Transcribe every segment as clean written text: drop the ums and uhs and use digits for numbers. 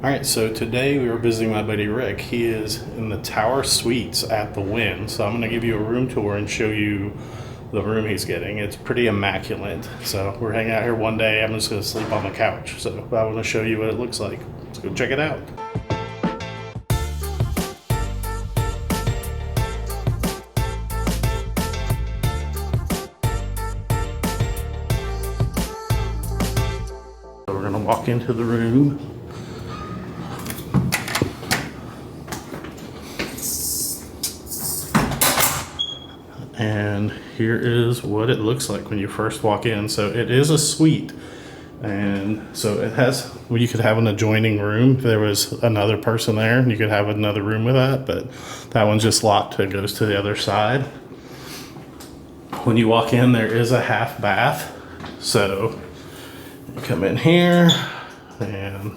All right, so today we were visiting my buddy Rick. He is in the Tower Suites at the Wynn. So I'm going to give you a room tour and show you the room he's getting. It's pretty immaculate. So we're hanging out here one day. I'm just going to sleep on the couch. So I want to show you what it looks like. Let's go check it out. So we're going to walk into the room. And here is what it looks like when you first walk in. So it is a suite, and so it has, well, you could have an adjoining room if there was another person there, and you could have another room with that, but that one's just locked. It goes to the other side. When you walk in, there is a half bath. So you come in here and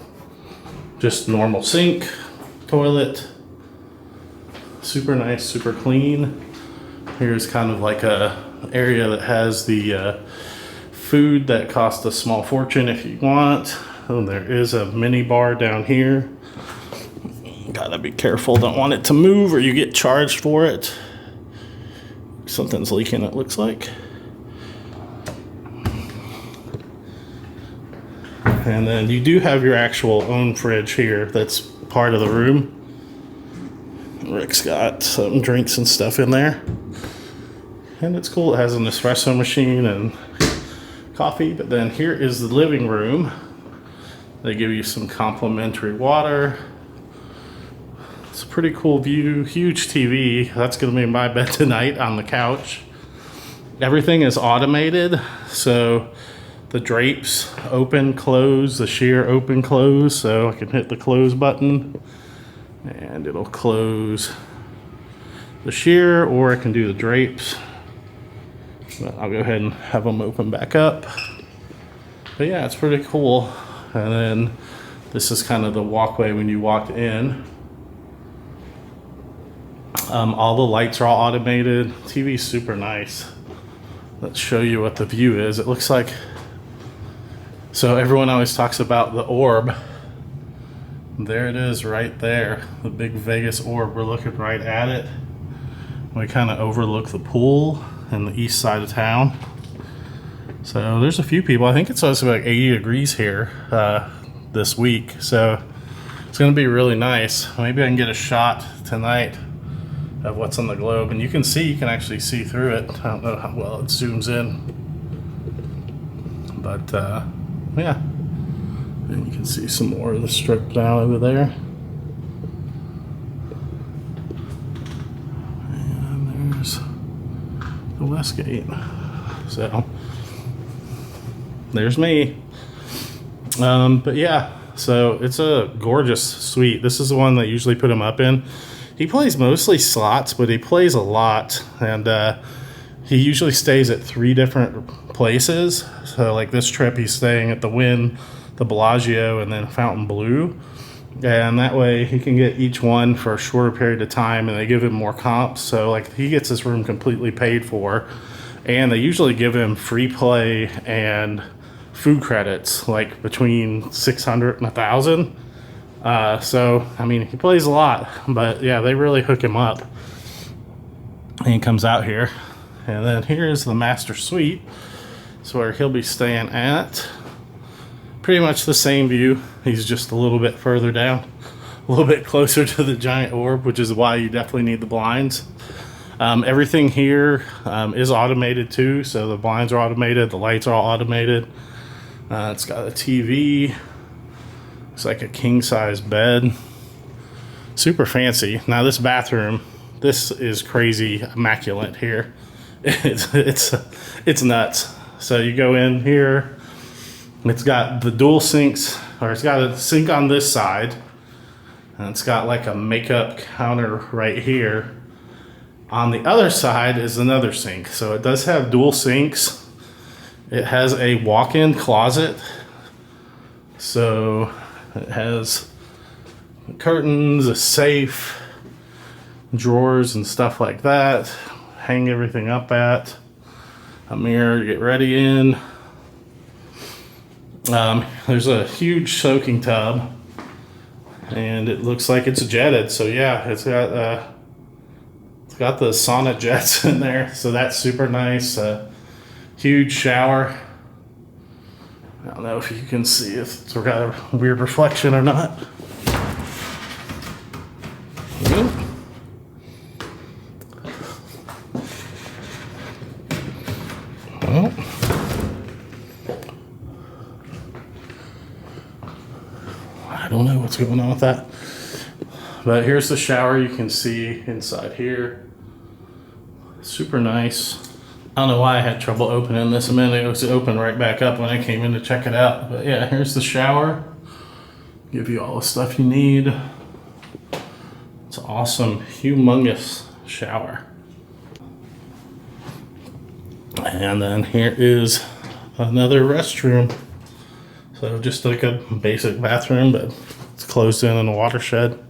just normal sink, toilet, super nice, super clean. Here's kind of like a area that has the food that costs a small fortune if you want. Oh, there is a mini bar down here. Gotta be careful, don't want it to move or you get charged for it. Something's leaking, it looks like. And then you do have your actual own fridge here that's part of the room. Rick's got some drinks and stuff in there. And it's cool. It has an espresso machine and coffee. But then here is the living room. They give you some complimentary water. It's a pretty cool view. Huge TV. That's going to be my bed tonight on the couch. Everything is automated. So the drapes open, close, the sheer open, close. So I can hit the close button and it'll close the sheer, or I can do the drapes. But I'll go ahead and have them open back up. But yeah, it's pretty cool. And then this is kind of the walkway when you walked in. All the lights are all automated. TV's super nice. Let's show you what the view is. It looks like, so everyone always talks about the orb. There it is right there. The big Vegas orb. We're looking right at it. We kind of overlook the pool and the east side of town. So there's a few people. I think it's supposed to be like 80 degrees here this week. So it's going to be really nice. Maybe I can get a shot tonight of what's on the globe. And you can actually see through it. I don't know how well it zooms in. But yeah. And you can see some more of the strip down over there. And there's the west gate. So there's me. But yeah, so it's a gorgeous suite. This is the one that usually put him up in. He plays mostly slots, but he plays a lot. And he usually stays at 3 different places. So like this trip, he's staying at the Wynn, the Bellagio, and then Fontainebleau. And that way he can get each one for a shorter period of time, and they give him more comps. So like he gets his room completely paid for, and they usually give him free play and food credits, like between 600 and 1,000. So I mean, he plays a lot, but yeah, they really hook him up. And he comes out here, and then here's the master suite. It's where he'll be staying at. Pretty much the same view. He's just a little bit further down, a little bit closer to the giant orb, which is why you definitely need the blinds. Everything here is automated too. So the blinds are automated, the lights are all automated. It's got a TV. It's like a king size bed. Super fancy. Now this bathroom, this is crazy immaculate here. It's nuts. So you go in here. It's got the dual sinks, or it's got a sink on this side, and it's got like a makeup counter right here. On the other side is another sink. So it does have dual sinks. It has a walk-in closet. So it has curtains, a safe, drawers and stuff like that. Hang everything up at. A mirror to get ready in. There's a huge soaking tub and it looks like it's jetted. So yeah, it's got the sauna jets in there, so that's super nice. Huge shower. I don't know if you can see if it's got a weird reflection or not. Well, I don't know what's going on with that. But here's the shower you can see inside here. Super nice. I don't know why I had trouble opening this a minute. It was open right back up when I came in to check it out. But yeah, here's the shower. Give you all the stuff you need. It's an awesome, humongous shower. And then here is another restroom. So just like a basic bathroom, but it's closed in a watershed.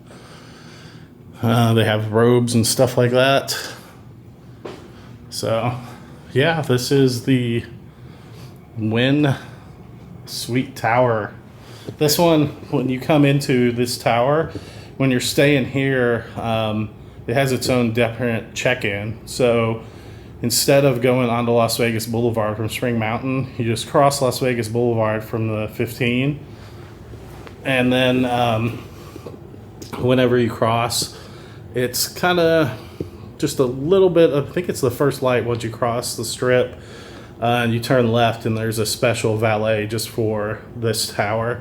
They have robes and stuff like that. So yeah, this is the Wynn Suite Tower. This one, when you come into this tower, when you're staying here, it has its own different check-in. So instead of going onto Las Vegas Boulevard from Spring Mountain, you just cross Las Vegas Boulevard from the 15. And then whenever you cross, it's kind of just a little bit, I think it's the first light once you cross the strip, and you turn left, and there's a special valet just for this tower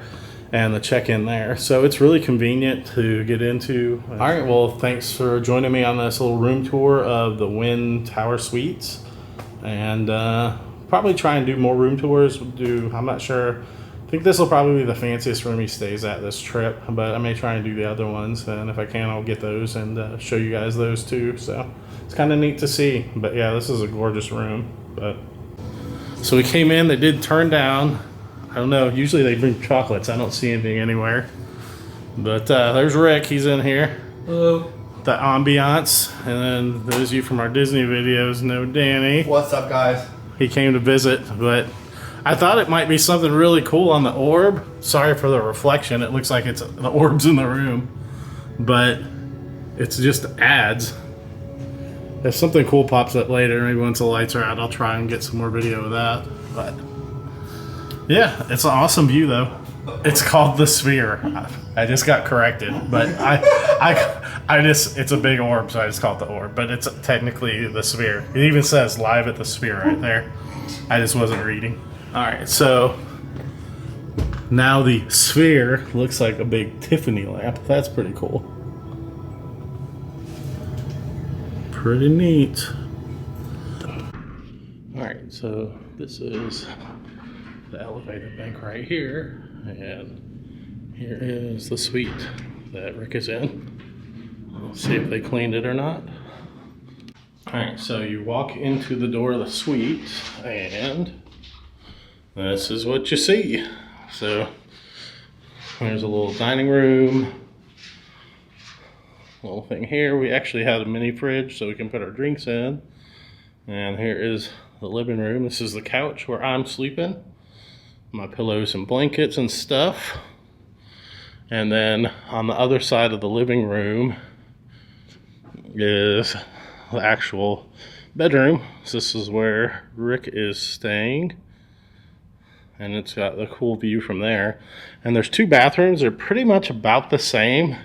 and the check-in there. So it's really convenient to get into. All right, well, thanks for joining me on this little room tour of the Wynn Tower Suites. And probably try and do more room tours. I'm not sure. I think this will probably be the fanciest room he stays at this trip, but I may try and do the other ones. And if I can, I'll get those and show you guys those too. So it's kind of neat to see. But yeah, this is a gorgeous room. But so we came in, they did turn down. I don't know, usually they bring chocolates. I don't see anything anywhere. But there's Rick, he's in here. Hello. The ambiance. And then those of you from our Disney videos know Danny. What's up, guys? He came to visit, but I thought it might be something really cool on the orb. Sorry for the reflection. It looks like it's the orb's in the room. But it's just ads. If something cool pops up later, maybe once the lights are out, I'll try and get some more video of that. But yeah, it's an awesome view though. It's called the Sphere. I just got corrected, but it's a big orb, so I just call it the orb. But it's technically the Sphere. It even says live at the Sphere right there. I just wasn't reading. All right, so now the Sphere looks like a big Tiffany lamp. That's pretty cool. Pretty neat. All right, so this is the elevated bank right here, and here is the suite that Rick is in. Let's see if they cleaned it or not. All right, so you walk into the door of the suite, and this is what you see. So there's a little dining room, little thing here. We actually had a mini fridge so we can put our drinks in. And here is the living room. This is the couch where I'm sleeping. My pillows and blankets and stuff. And then on the other side of the living room is the actual bedroom. So this is where Rick is staying. And it's got the cool view from there. And there's two bathrooms. They're pretty much about the same.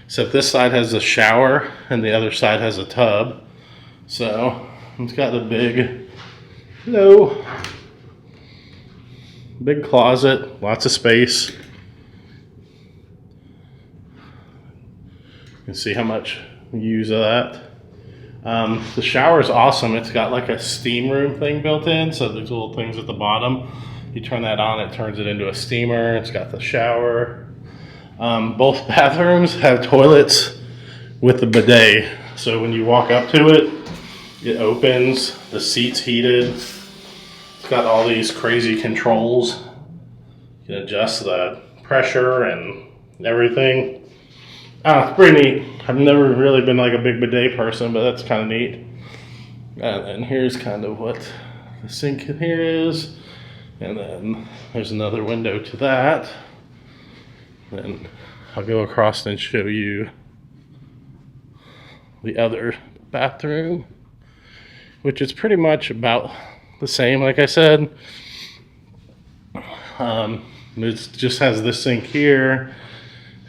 Except this side has a shower and the other side has a tub. So it's got the big closet, lots of space. You can see how much we use of that. The shower is awesome. It's got like a steam room thing built in, so there's little things at the bottom. You turn that on, it turns it into a steamer. It's got the shower. Both bathrooms have toilets with the bidet. So when you walk up to it, it opens, the seat's heated. It's got all these crazy controls. You can adjust the pressure and everything. It's pretty neat. I've never really been like a big bidet person, but that's kind of neat. And then here's kind of what the sink in here is. And then there's another window to that. Then I'll go across and show you the other bathroom, which is pretty much about the same, like I said. It just has this sink here,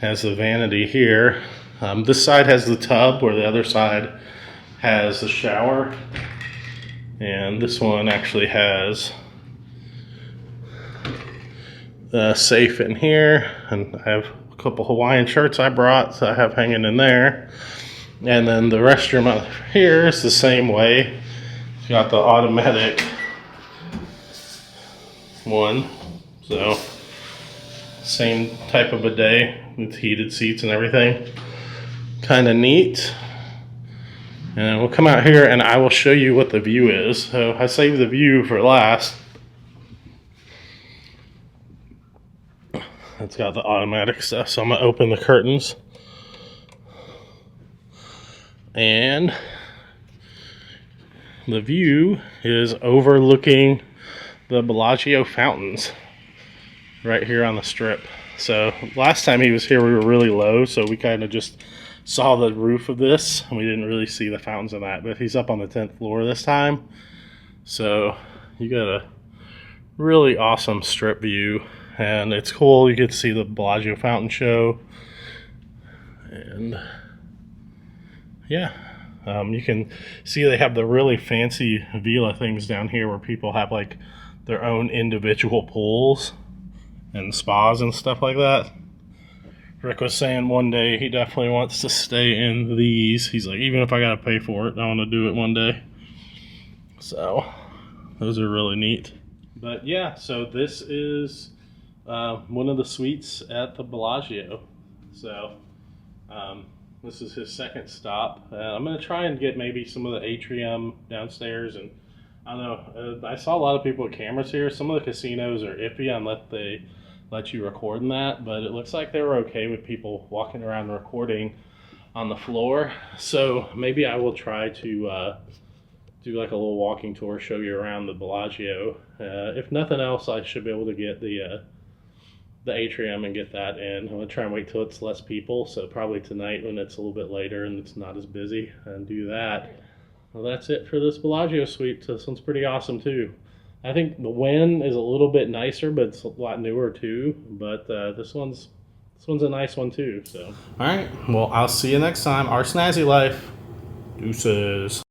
has the vanity here. This side has the tub, where the other side has the shower. And this one actually has a safe in here. And I have a couple Hawaiian shirts I brought, so I have hanging in there. And then the restroom out here is the same way. It's got the automatic one. So, same type of bidet with heated seats and everything. Kind of neat. And we'll come out here and I will show you what the view is. So I saved the view for last. It's got the automatic stuff, so I'm gonna open the curtains. And the view is overlooking the Bellagio fountains right here on the strip. So last time he was here we were really low, so we kind of just saw the roof of this and we didn't really see the fountains of that, but he's up on the 10th floor this time, so you got a really awesome strip view and it's cool. You get to see the Bellagio fountain show, and yeah, you can see they have the really fancy villa things down here where people have like their own individual pools and spas and stuff like that. Rick was saying one day he definitely wants to stay in these. He's like, even if I gotta pay for it, I want to do it one day. So those are really neat. But yeah, so this is one of the suites at the Bellagio. So this is his second stop. I'm gonna try and get maybe some of the atrium downstairs, and I don't know. I saw a lot of people with cameras here. Some of the casinos are iffy on they let you record in that, but it looks like they were okay with people walking around and recording on the floor. So maybe I will try to do like a little walking tour, show you around the Bellagio. If nothing else, I should be able to get the atrium and get that in. I'm gonna try and wait till it's less people, so probably tonight when it's a little bit later and it's not as busy, and do that. Well, that's it for this Bellagio suite. This one's pretty awesome too. I think the Wynn is a little bit nicer, but it's a lot newer too. But this one's a nice one too. So, all right. Well, I'll see you next time. Our Snazzy Life. Deuces.